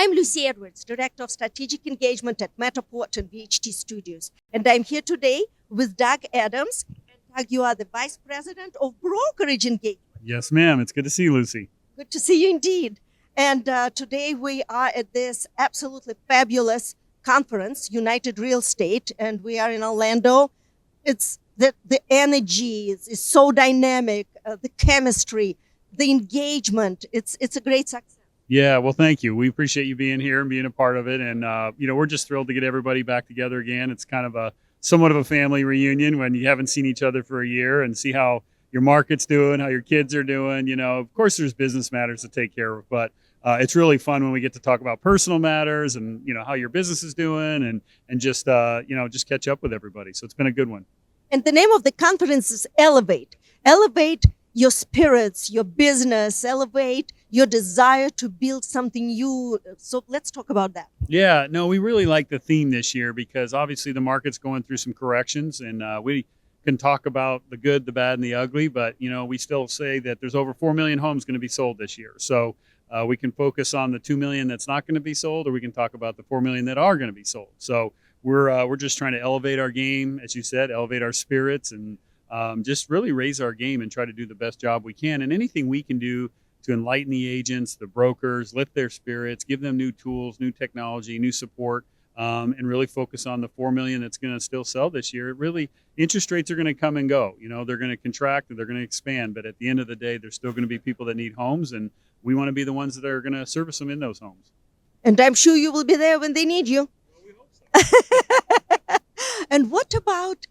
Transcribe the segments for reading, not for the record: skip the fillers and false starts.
I'm Lucy Edwards, Director of Strategic Engagement at Matterport and VHT Studios. And I'm here today with Doug Adams. And Doug, you are the Vice President of Brokerage Engagement. Yes, ma'am. It's good to see you, Lucy. Good to see you indeed. And today we are at this absolutely fabulous conference, United Real Estate, and we are in Orlando. It's the energy is so dynamic, the chemistry, the engagement. It's a great success. Yeah, well, thank you. We appreciate you being here and being a part of it. And, we're just thrilled to get everybody back together again. It's kind of somewhat of a family reunion when you haven't seen each other for a year, and see how your market's doing, how your kids are doing. Of course, there's business matters to take care of, but it's really fun when we get to talk about personal matters and, how your business is doing and just catch up with everybody. So it's been a good one. And the name of the conference is Elevate. Elevate your spirits, your business, elevate your desire to build something new. So let's talk about that. Yeah, no, we really like the theme this year because obviously the market's going through some corrections, and we can talk about the good, the bad, and the ugly, but we still say that there's over 4 million homes going to be sold this year. So we can focus on the 2 million that's not going to be sold, or we can talk about the 4 million that are going to be sold. So we're just trying to elevate our game, as you said, elevate our spirits, and just really raise our game and try to do the best job we can. And anything we can do to enlighten the agents, the brokers, lift their spirits, give them new tools, new technology, new support, and really focus on the 4 million that's going to still sell this year. Interest rates are going to come and go. They're going to contract and they're going to expand, but at the end of the day, there's still going to be people that need homes, and we want to be the ones that are going to service them in those homes. And I'm sure you will be there when they need you. Well, we hope so. And what about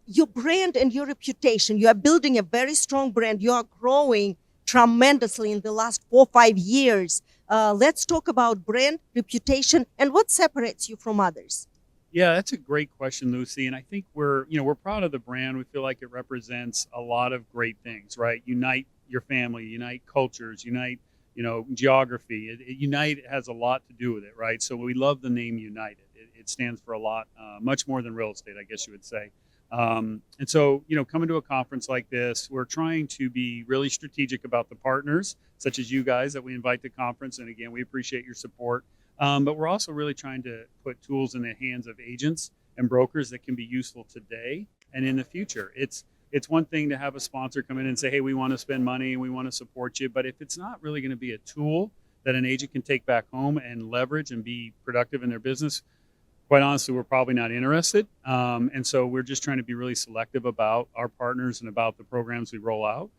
your brand and your reputation? You are building a very strong brand. You are growing tremendously in the last 4 or 5 years. Let's talk about brand, reputation, and what separates you from others. Yeah, that's a great question, Lucy. And I think we're proud of the brand. We feel like it represents a lot of great things, right? Unite your family, unite cultures, unite, geography. Unite has a lot to do with it, right? So we love the name United. It stands for a lot, much more than real estate, I guess you would say. And so, coming to a conference like this, we're trying to be really strategic about the partners, such as you guys that we invite to conference. And again, we appreciate your support. But we're also really trying to put tools in the hands of agents and brokers that can be useful today and in the future. It's one thing to have a sponsor come in and say, hey, we want to spend money and we want to support you. But if it's not really going to be a tool that an agent can take back home and leverage and be productive in their business, quite honestly, we're probably not interested. And so we're just trying to be really selective about our partners and about the programs we roll out.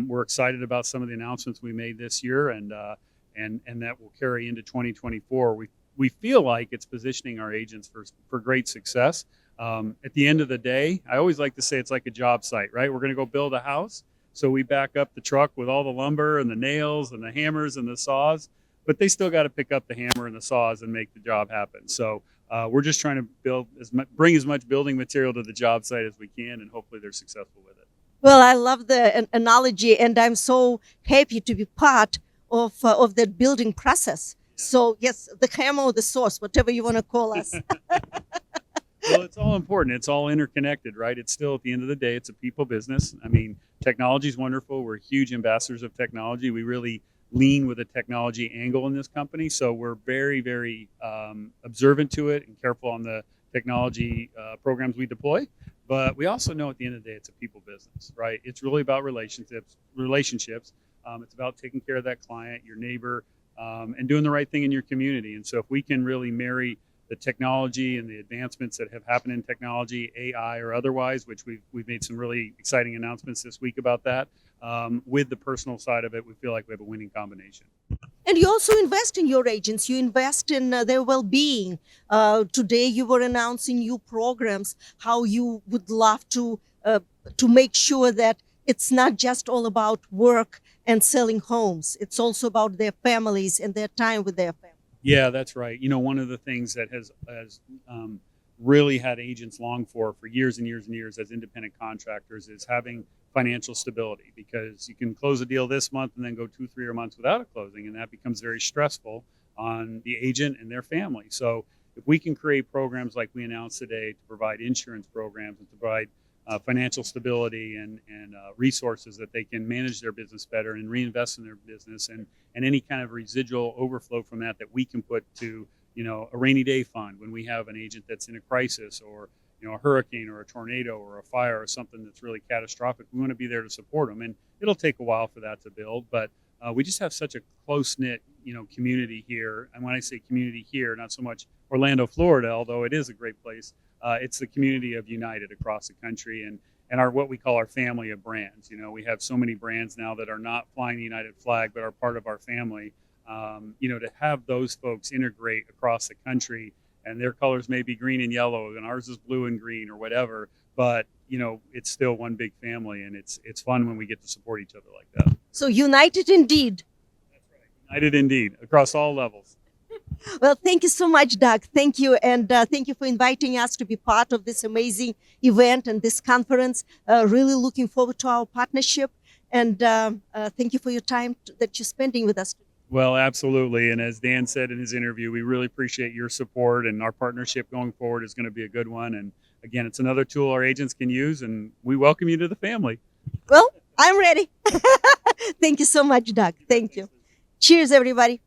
We're excited about some of the announcements we made this year, and that will carry into 2024. We feel like it's positioning our agents for great success. At the end of the day, I always like to say it's like a job site, right? We're going to go build a house. So we back up the truck with all the lumber and the nails and the hammers and the saws, but they still got to pick up the hammer and the saws and make the job happen. So we're just trying to bring as much building material to the job site as we can, and hopefully they're successful with it. Well, I love the analogy, and I'm so happy to be part of that building process. So yes, the hammer or the source, whatever you want to call us. Well, it's all important. It's all interconnected, right? It's still, at the end of the day, it's a people business. I mean, technology is wonderful. We're huge ambassadors of technology. We really lean with a technology angle in this company. So we're very, very observant to it and careful on the technology programs we deploy. But we also know at the end of the day, it's a people business, right? It's really about relationships. It's about taking care of that client, your neighbor, and doing the right thing in your community. And so if we can really marry the technology and the advancements that have happened in technology, AI or otherwise, which we've made some really exciting announcements this week about that, with the personal side of it, we feel like we have a winning combination. And you also invest in your agents. You invest in their well-being. Today, you were announcing new programs, how you would love to make sure that it's not just all about work and selling homes. It's also about their families and their time with their families. Yeah, that's right. One of the things that has really had agents long for years and years and years as independent contractors is having financial stability, because you can close a deal this month and then go 2-3 months without a closing, and that becomes very stressful on the agent and their family. So if we can create programs like we announced today to provide insurance programs and to provide financial stability and resources that they can manage their business better and reinvest in their business, and any kind of residual overflow from that we can put to a rainy day fund when we have an agent that's in a crisis, or a hurricane or a tornado or a fire or something that's really catastrophic. We want to be there to support them, and it'll take a while for that to build, but we just have such a close knit community here. And when I say community here, not so much Orlando, Florida, although it is a great place. It's the community of United across the country, and our what we call our family of brands. We have so many brands now that are not flying the United flag but are part of our family. To have those folks integrate across the country, and their colors may be green and yellow, and ours is blue and green or whatever, but it's still one big family, and it's fun when we get to support each other like that. So united indeed. That's right. United indeed, across all levels. Well, thank you so much, Doug. Thank you. And thank you for inviting us to be part of this amazing event and this conference. Really looking forward to our partnership. And thank you for your time that you're spending with us. Well, absolutely. And as Dan said in his interview, we really appreciate your support, and our partnership going forward is going to be a good one. And again, it's another tool our agents can use, and we welcome you to the family. Well, I'm ready. Thank you so much, Doug. Thank you. Cheers, everybody.